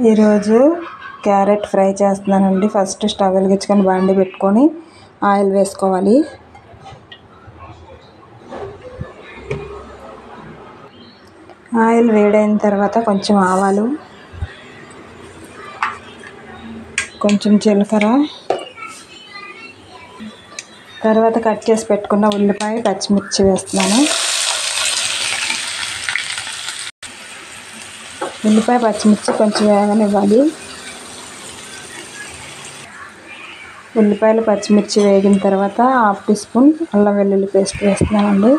ఈరోజు carrot fry చేస్తున్నానండి. First stove వెలిగించుకొని బాండి పెట్టుకొని ఆయిల్ వేసుకోవాలి. ఆయిల్ వేడైన తర్వాత కొంచెం ఆవాలు, కొంచెం జీలకర్ర, తర్వాత కట్ చేసి పెట్టుకున్న ఉల్లిపాయ, పచ్చిమిర్చి వేస్తున్నాను. ఉల్లిపాయ పచ్చిమిర్చి కొంచెం వేగనివ్వాలి. ఉల్లిపాయలు పచ్చిమిర్చి వేగిన తర్వాత 1/2 టీ స్పూన్ అల్లం వెల్లుల్లి పేస్ట్ వేస్తున్నానండి.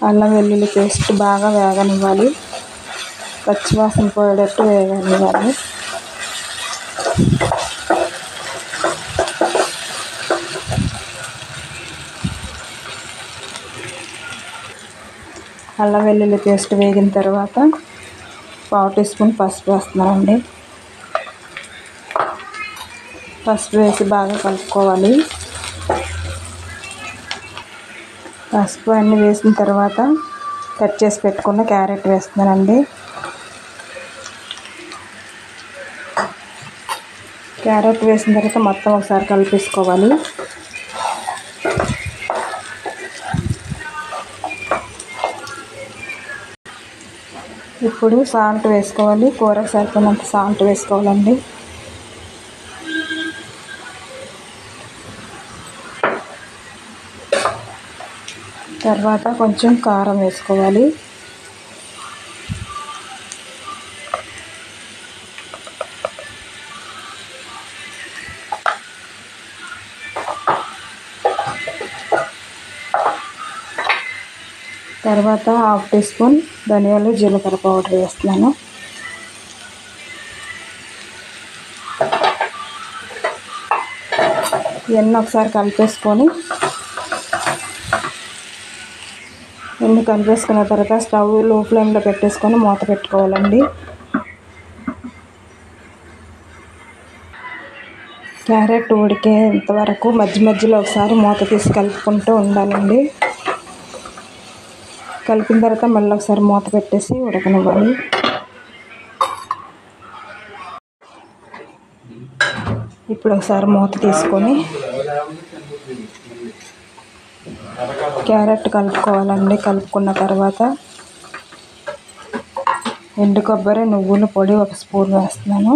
అల్లం వెల్లుల్లి పేస్ట్ బాగా వేగనివ్వాలి. పచ్చివాసన పోయేటట్టు వేగనివ్వాలి. అల్లం వెల్లుల్లి పేస్ట్ వేగిన తర్వాత 1/2 టీ స్పూన్ పసుపు వేస్తున్నానండి. పసుపు వేసి బాగా కలుపుకోవాలి. పసుపు అన్నీ వేసిన తర్వాత కట్ చేసి పెట్టుకున్న క్యారెట్ వేస్తున్నానండి. క్యారెట్ వేసిన తర్వాత మొత్తం ఒకసారి కలిపేసుకోవాలి. ఇప్పుడు సాల్ట్ వేసుకోవాలి. కూరకు సరిపోయినంత సాల్ట్ వేసుకోవాలండి. తర్వాత కొంచెం కారం వేసుకోవాలి. తర్వాత 1/2 టీ స్పూన్ ధనియాలు, జీలకర్ర పౌడర్ వేస్తున్నాను. ఇవన్నీ ఒకసారి కలిపేసుకొని కలిపేసుకున్న తర్వాత స్టవ్ లో ఫ్లేమ్లో పెట్టేసుకొని మూత పెట్టుకోవాలండి. క్యారెట్ ఉడికేంత వరకు మధ్య మధ్యలో ఒకసారి మూత తీసి కలుపుకుంటూ ఉండాలండి. కలిపిన తర్వాత మళ్ళీ ఒకసారి మూత పెట్టేసి ఉడకనివ్వాలి. ఇప్పుడు ఒకసారి మూత తీసుకొని క్యారెట్ కలుపుకోవాలండి. కలుపుకున్న తర్వాత ఎండు కొబ్బరి, నువ్వుల పొడి 1 స్పూన్ వేస్తున్నాను.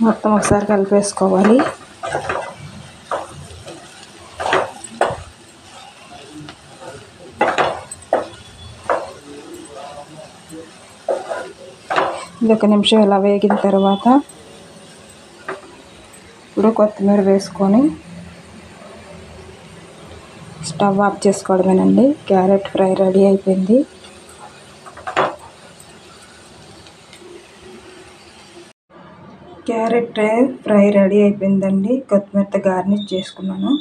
మొత్తం ఒకసారి కలిపేసుకోవాలి. ఇది 1 నిమిషం ఇలా వేగిన తర్వాత ఇప్పుడు కొత్తిమీర వేసుకొని స్టవ్ ఆఫ్ చేసుకోవడమేనండి. క్యారెట్ ఫ్రై రెడీ అయిపోయింది. క్యారెట్ ఫ్రై రెడీ అయిపోయిందండి. కొత్తిమీరతో గార్నిష్ చేసుకున్నాను.